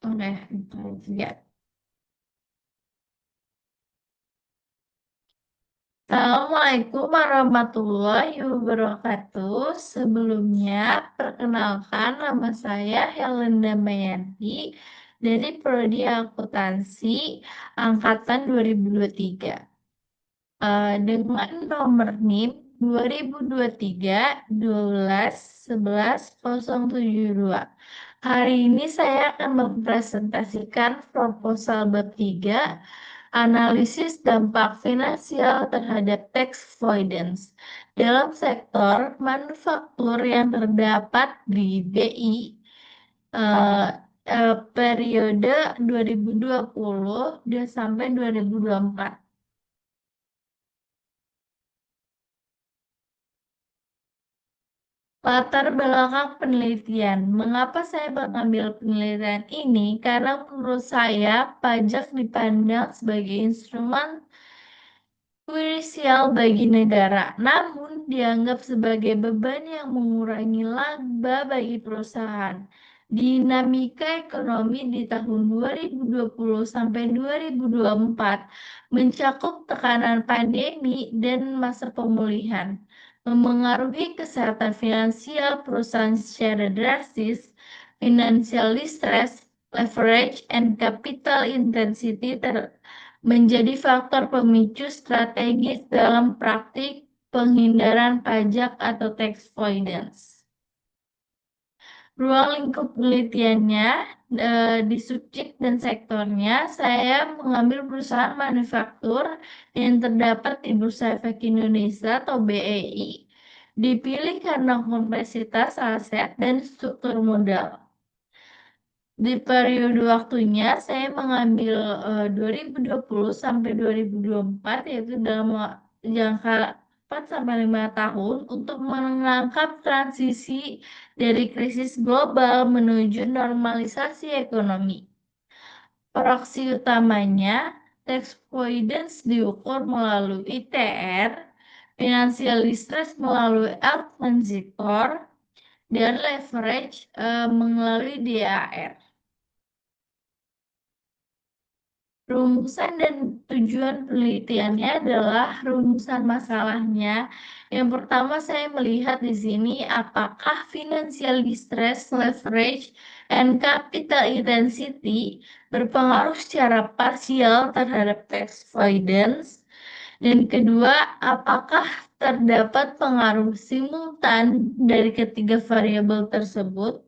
Oke, ya. Assalamualaikum warahmatullahi wabarakatuh. Sebelumnya, perkenalkan nama saya Helen Damayanti dari Prodi Akuntansi Angkatan 2023. Dengan nomor NIM 2023-12-11-072. Hari ini saya akan mempresentasikan proposal bab 3, analisis dampak finansial terhadap tax avoidance dalam sektor manufaktur yang terdapat di BI eh, periode 2020 sampai 2024. Latar belakang penelitian. Mengapa saya mengambil penelitian ini? Karena menurut saya pajak dipandang sebagai instrumen krusial bagi negara, namun dianggap sebagai beban yang mengurangi laba bagi perusahaan. Dinamika ekonomi di tahun 2020 sampai 2024 mencakup tekanan pandemi dan masa pemulihan, memengaruhi kesehatan finansial perusahaan secara drastis, financial distress, leverage, and capital intensity menjadi faktor pemicu strategis dalam praktik penghindaran pajak atau tax avoidance. Ruang lingkup penelitiannya di subjek dan sektornya, saya mengambil perusahaan manufaktur yang terdapat di Bursa Efek Indonesia atau BEI. Dipilih karena kompleksitas aset dan struktur modal. Di periode waktunya saya mengambil 2020 sampai 2024, yaitu dalam jangka 4 sampai 5 tahun untuk menangkap transisi dari krisis global menuju normalisasi ekonomi. Proksi utamanya, tax avoidance diukur melalui TR, financial distress melalui Altman Score, dan leverage melalui DAR. Rumusan dan tujuan penelitiannya adalah rumusan masalahnya. Yang pertama saya melihat di sini apakah financial distress, leverage, and capital intensity berpengaruh secara parsial terhadap tax avoidance. Dan kedua, apakah terdapat pengaruh simultan dari ketiga variabel tersebut.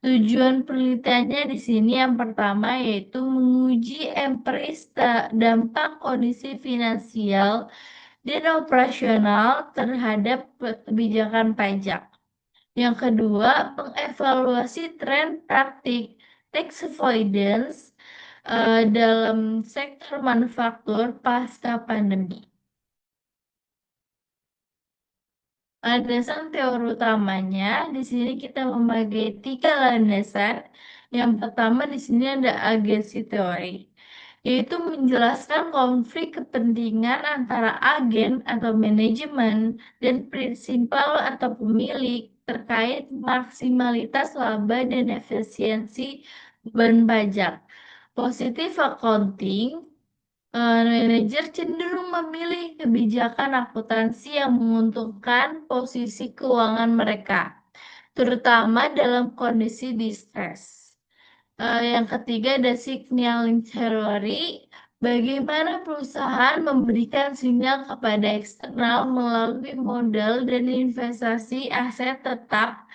Tujuan penelitiannya di sini yang pertama yaitu menguji empiris dampak kondisi finansial dan operasional terhadap kebijakan pajak. Yang kedua, mengevaluasi tren praktik tax avoidance dalam sektor manufaktur pasca pandemi. Landasan teori utamanya di sini kita memakai 3 landasan. Yang pertama di sini ada agensi teori, yaitu menjelaskan konflik kepentingan antara agen atau manajemen dan prinsipal atau pemilik terkait maksimalitas laba dan efisiensi beban pajak. Positive accounting, manajer cenderung memilih kebijakan akuntansi yang menguntungkan posisi keuangan mereka, terutama dalam kondisi distress. Yang ketiga ada signaling theory, bagaimana perusahaan memberikan sinyal kepada eksternal melalui modal dan investasi aset tetap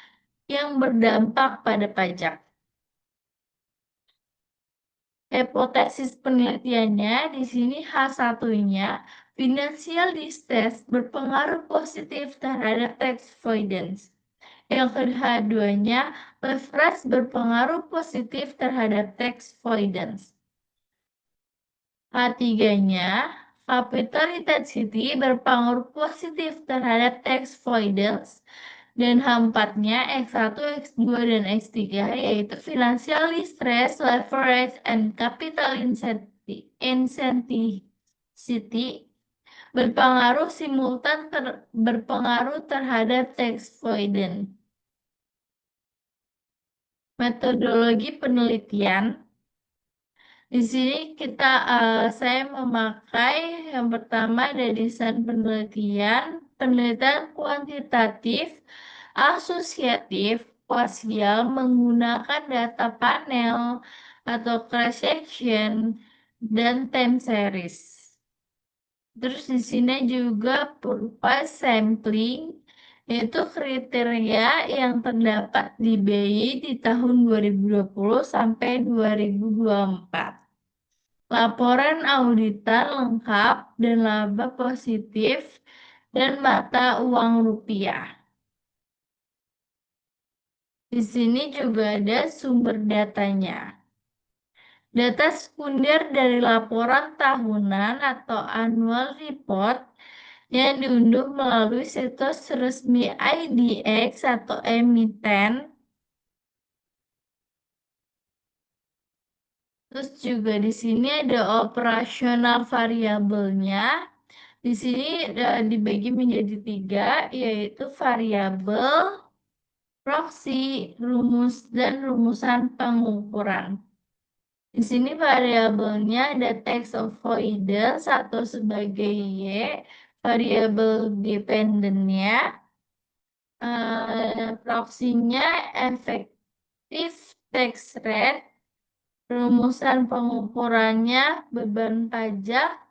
yang berdampak pada pajak. Hipotesis penelitiannya di sini H1-nya, financial distress berpengaruh positif terhadap tax avoidance. Yang kedua-duanya, leverage berpengaruh positif terhadap tax avoidance. H3-nya, capital intensity berpengaruh positif terhadap tax avoidance. Dan H4-nya X1, X2, dan X3 yaitu financial distress, leverage, and capital intensity berpengaruh simultan berpengaruh terhadap tax avoidance. Metodologi penelitian Di sini saya memakai yang pertama ada desain penelitian, penelitian kuantitatif, asosiatif, parsial menggunakan data panel atau cross section dan time series. Terus di sini juga berupa sampling, yaitu kriteria yang terdapat di BI di tahun 2020 sampai 2024. Laporan auditan lengkap dan laba positif dan mata uang rupiah. Di sini juga ada sumber datanya. Data sekunder dari laporan tahunan atau annual report yang diunduh melalui situs resmi IDX atau emiten. Terus juga di sini ada operasional variabelnya. Di sini dibagi menjadi 3, yaitu variabel, proksi, rumus, dan rumusan pengukuran. Di sini variabelnya ada tax avoidance atau sebagai Y, variabel dependennya, proksinya efektif tax rate, rumusan pengukurannya beban pajak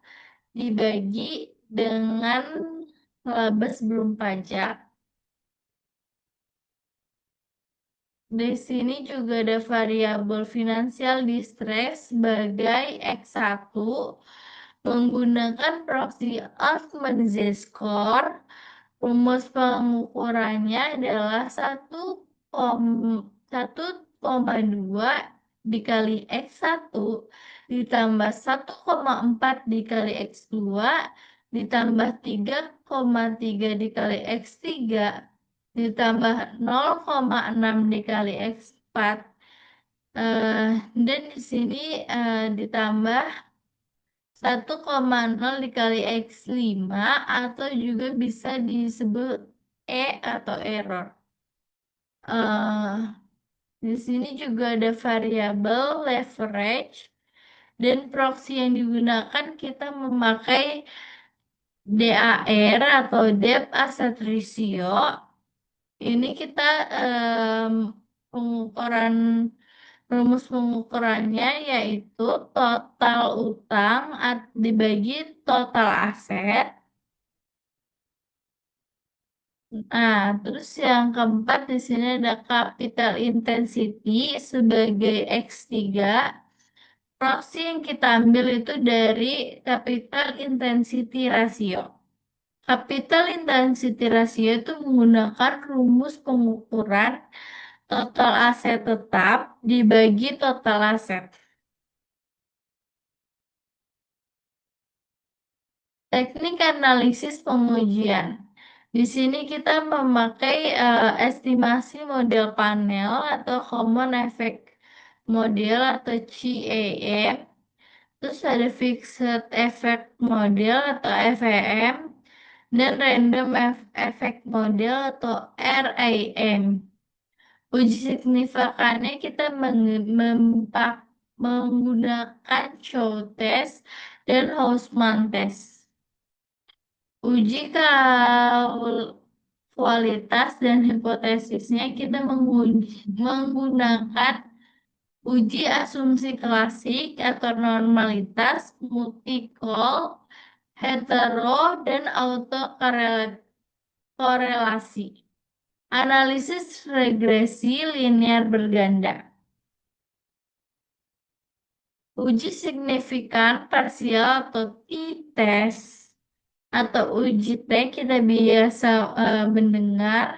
dibagi dengan laba sebelum pajak. Di sini juga ada variabel financial distress sebagai X1 menggunakan proxy Altman Z-score. Rumus pengukurannya adalah 1,2 dikali X1 ditambah 1,4 dikali X2 ditambah 3,3 dikali X3 ditambah 0,6 dikali X4 dan di sini ditambah 1,0 dikali X5 atau juga bisa disebut E atau error. Di sini juga ada variabel leverage dan proxy yang digunakan kita memakai DAR atau Debt Asset Ratio. Ini kita rumus pengukurannya yaitu total utang dibagi total aset. Nah, terus yang keempat di sini ada capital intensity sebagai X3. Proxy yang kita ambil itu dari capital intensity ratio. Capital intensity ratio itu menggunakan rumus pengukuran total aset tetap dibagi total aset. Teknik analisis pengujian. Di sini kita memakai estimasi model panel atau Common Effect Model atau CEM. Terus ada Fixed Effect Model atau FEM dan Random Effect Model atau RAM. Uji signifikannya kita menggunakan show test dan Hausman test. Uji kualitas dan hipotesisnya kita menggunakan uji asumsi klasik atau normalitas, multi-call, hetero, dan autokorelasi. Analisis regresi linear berganda. Uji signifikan parsial atau t-test atau uji T kita biasa mendengar,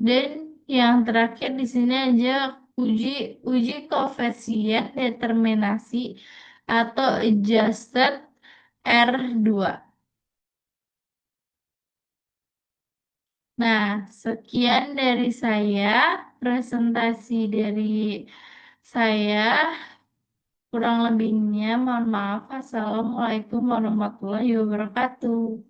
dan yang terakhir di sini aja uji koefisien determinasi atau adjusted R2. Nah, sekian dari saya, presentasi dari saya. Kurang lebihnya mohon maaf. Assalamualaikum warahmatullahi wabarakatuh.